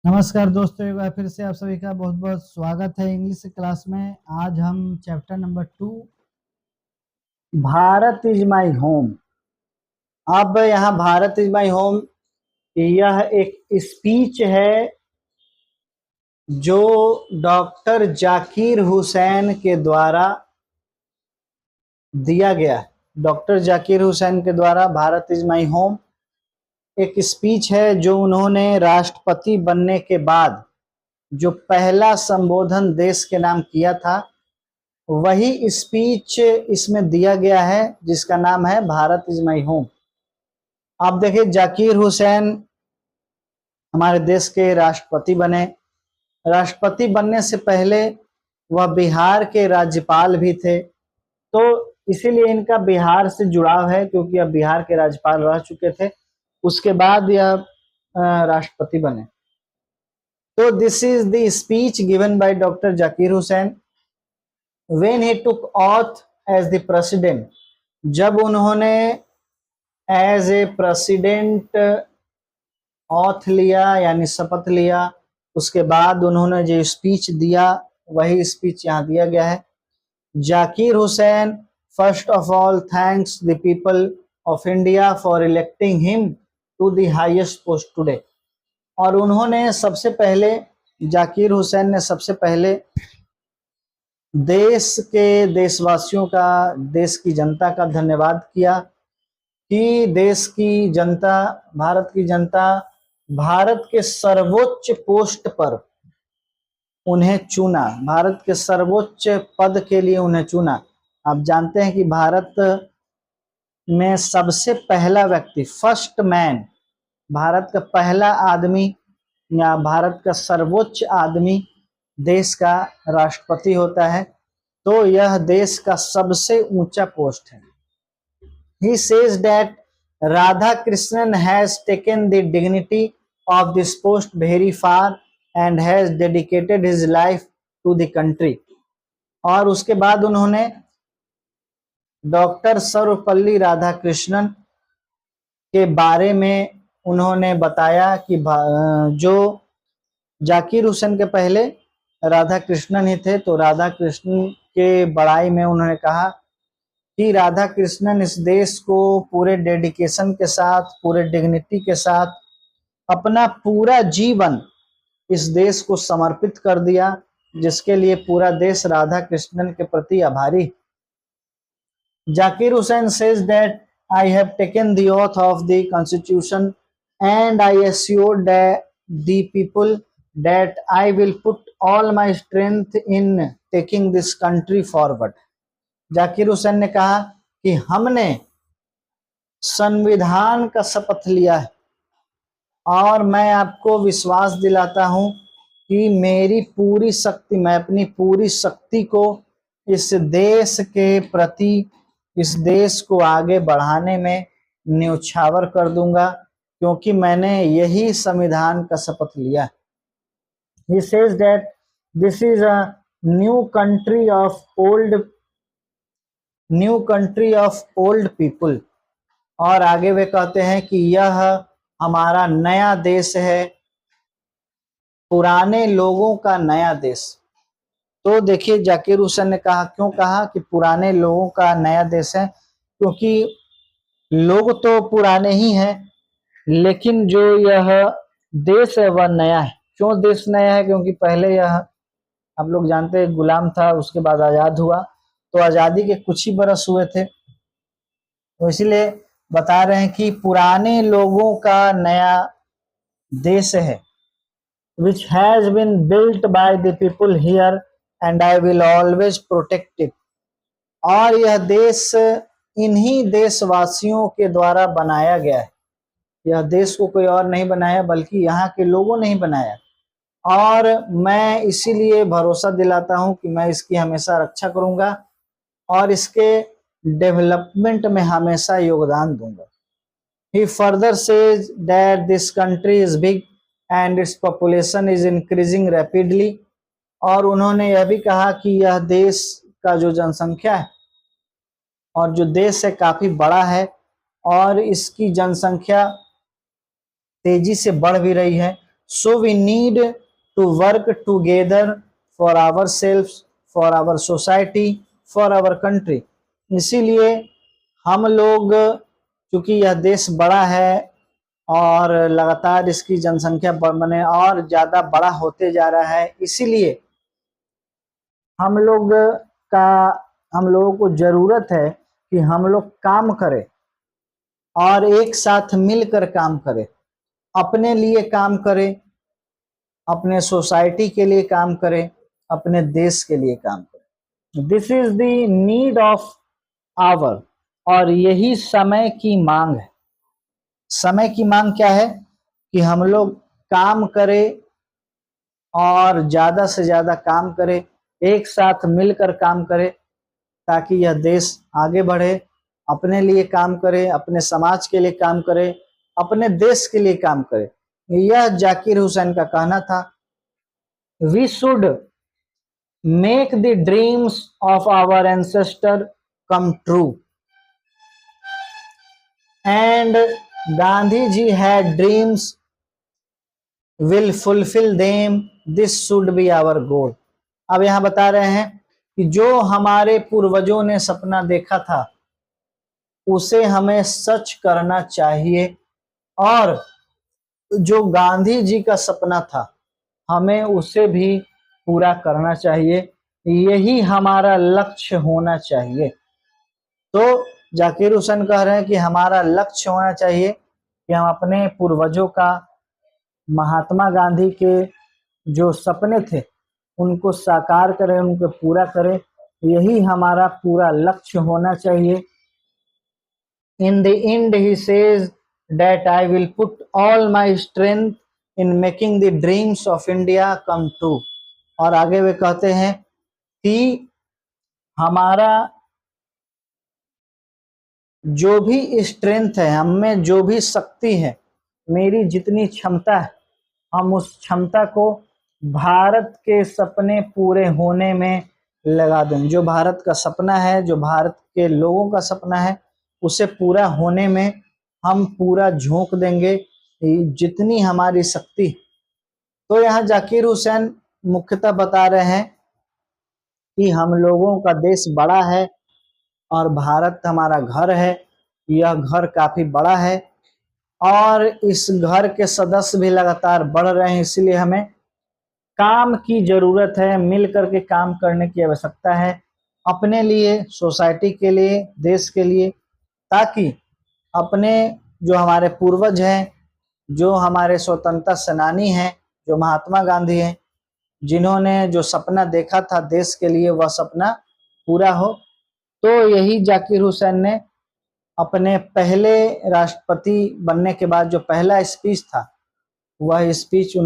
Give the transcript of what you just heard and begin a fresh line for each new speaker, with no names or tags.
नमस्कार दोस्तों, एक बार फिर से आप सभी का बहुत बहुत स्वागत है इंग्लिश क्लास में। आज हम chapter number 2 Bharat is my home. अब यहाँ भारत इज माई होम, यह एक स्पीच है जो डॉक्टर जाकिर हुसैन के द्वारा दिया गया है। डॉक्टर जाकिर हुसैन के द्वारा भारत इज माई होम एक स्पीच है जो उन्होंने राष्ट्रपति बनने के बाद जो पहला संबोधन देश के नाम किया था, वही स्पीच इसमें दिया गया है जिसका नाम है भारत इज माई होम। आप देखिए, जाकिर हुसैन हमारे देश के राष्ट्रपति बने। राष्ट्रपति बनने से पहले वह बिहार के राज्यपाल भी थे, तो इसीलिए इनका बिहार से जुड़ाव है, क्योंकि अब बिहार के राज्यपाल रह चुके थे। उसके बाद यह राष्ट्रपति बने। तो this is the speech given by doctor Zakir Hussain when he took oath as the president। जब उन्होंने एज ए प्रेसिडेंट ऑथ लिया यानी शपथ लिया, उसके बाद उन्होंने जो स्पीच दिया वही स्पीच यहाँ दिया गया है। Zakir Hussain first of all thanks the people of India for electing him to the highest post today. और उन्होंने सबसे पहले, जाकिर हुसैन ने सबसे पहले देश के देशवासियों का, देश की जनता का धन्यवाद किया कि देश की जनता, भारत की जनता भारत के सर्वोच्च पोस्ट पर उन्हें चुना, भारत के सर्वोच्च पद के लिए उन्हें चुना। आप जानते हैं कि भारत में सबसे पहला व्यक्ति, फर्स्ट मैन, भारत का पहला आदमी या भारत का सर्वोच्च आदमी देश का राष्ट्रपति होता है, तो यह देश का सबसे ऊंचा पोस्ट है। He says that Radhakrishnan has taken the dignity of this post very far and has dedicated his life to the country। और उसके बाद उन्होंने डॉक्टर सर्वपल्ली राधाकृष्णन के बारे में उन्होंने बताया कि जो जाकिर हुसैन के पहले राधा कृष्णन ही थे, तो राधा कृष्णन के बड़ाई में उन्होंने कहा कि राधा कृष्णन इस देश को पूरे डेडिकेशन के साथ, पूरे डिग्निटी के साथ अपना पूरा जीवन इस देश को समर्पित कर दिया, जिसके लिए पूरा देश राधा कृष्णन के प्रति आभारी। Zakir Hussain says that I have taken the oath of the constitution and I assure the people that I will put all my strength in taking this country forward। Zakir Hussain ने कहा कि हमने संविधान का शपथ लिया है और मैं आपको विश्वास दिलाता हूं कि मेरी पूरी शक्ति, मैं अपनी पूरी शक्ति को इस देश के प्रति, इस देश को आगे बढ़ाने में न्यौछावर कर दूंगा, क्योंकि मैंने यही संविधान का शपथ लिया। He says that this is a new country of old people। और आगे वे कहते हैं कि यह हमारा नया देश है, पुराने लोगों का नया देश। तो देखिए, जाकिर हुसैन ने कहा, क्यों कहा कि पुराने लोगों का नया देश है? क्योंकि लोग तो पुराने ही हैं, लेकिन जो यह देश है वह नया है। क्यों देश नया है? क्योंकि पहले यह, आप लोग जानते हैं, गुलाम था, उसके बाद आजाद हुआ, तो आजादी के कुछ ही बरस हुए थे, तो इसलिए बता रहे हैं कि पुराने लोगों का नया देश है, which has been built by the people here and I will always protect it। और यह देश इन्हीं देशवासियों के द्वारा बनाया गया है। यह देश को कोई और नहीं बनाया, बल्कि यहाँ के लोगों ने ही बनाया, और मैं इसीलिए भरोसा दिलाता हूँ कि मैं इसकी हमेशा रक्षा करूँगा और इसके डेवलपमेंट में हमेशा योगदान दूंगा। He further says that this country is big and its population is increasing rapidly। और उन्होंने यह भी कहा कि यह देश का जो जनसंख्या है और जो देश है काफी बड़ा है और इसकी जनसंख्या तेजी से बढ़ भी रही है। So we need to work together for ourselves, for our society, for our country. इसीलिए हम लोग, चूंकि यह देश बड़ा है और लगातार इसकी जनसंख्या बने और ज़्यादा बड़ा होते जा रहा है, इसीलिए हम लोगों को ज़रूरत है कि हम लोग काम करें और एक साथ मिलकर काम करें, अपने लिए काम करें, अपने सोसाइटी के लिए काम करें, अपने देश के लिए काम करें। This is the need of hour, और यही समय की मांग है। समय की मांग क्या है कि हम लोग काम करें और ज़्यादा से ज़्यादा काम करें, एक साथ मिलकर काम करें, ताकि यह देश आगे बढ़े, अपने लिए काम करे, अपने समाज के लिए काम करे, अपने देश के लिए काम करे। यह जाकिर हुसैन का कहना था। We should make the dreams of our ancestor come true, and Gandhi ji had dreams, will fulfil them, this should be our goal. अब यहां बता रहे हैं कि जो हमारे पूर्वजों ने सपना देखा था उसे हमें सच करना चाहिए, और जो गांधी जी का सपना था हमें उसे भी पूरा करना चाहिए। यही हमारा लक्ष्य होना चाहिए। तो जाकिर हुसैन कह रहे हैं कि हमारा लक्ष्य होना चाहिए कि हम अपने पूर्वजों का, महात्मा गांधी के जो सपने थे उनको साकार करें, उनको पूरा करें। यही हमारा पूरा लक्ष्य होना चाहिए। In the end, he says that I will put all my strength in making the dreams of India come true. और आगे वे कहते हैं कि हमारा जो भी स्ट्रेंथ है, हम में जो भी शक्ति है, मेरी जितनी क्षमता है, हम उस क्षमता को भारत के सपने पूरे होने में लगा दें। जो भारत का सपना है, जो भारत के लोगों का सपना है, उसे पूरा होने में हम पूरा झोंक देंगे, जितनी हमारी शक्ति। तो यहाँ जाकिर हुसैन मुख्यतः बता रहे हैं कि हम लोगों का देश बड़ा है और भारत हमारा घर है। यह घर काफी बड़ा है और इस घर के सदस्य भी लगातार बढ़ रहे हैं, इसलिए हमें काम की जरूरत है, मिल करके काम करने की आवश्यकता है, अपने लिए, सोसाइटी के लिए, देश के लिए, ताकि अपने जो हमारे पूर्वज हैं, जो हमारे स्वतंत्रता सेनानी हैं, जो महात्मा गांधी हैं, जिन्होंने जो सपना देखा था देश के लिए, वह सपना पूरा हो। तो यही जाकिर हुसैन ने अपने पहले राष्ट्रपति बनने के बाद जो पहला स्पीच था, वह स्पीच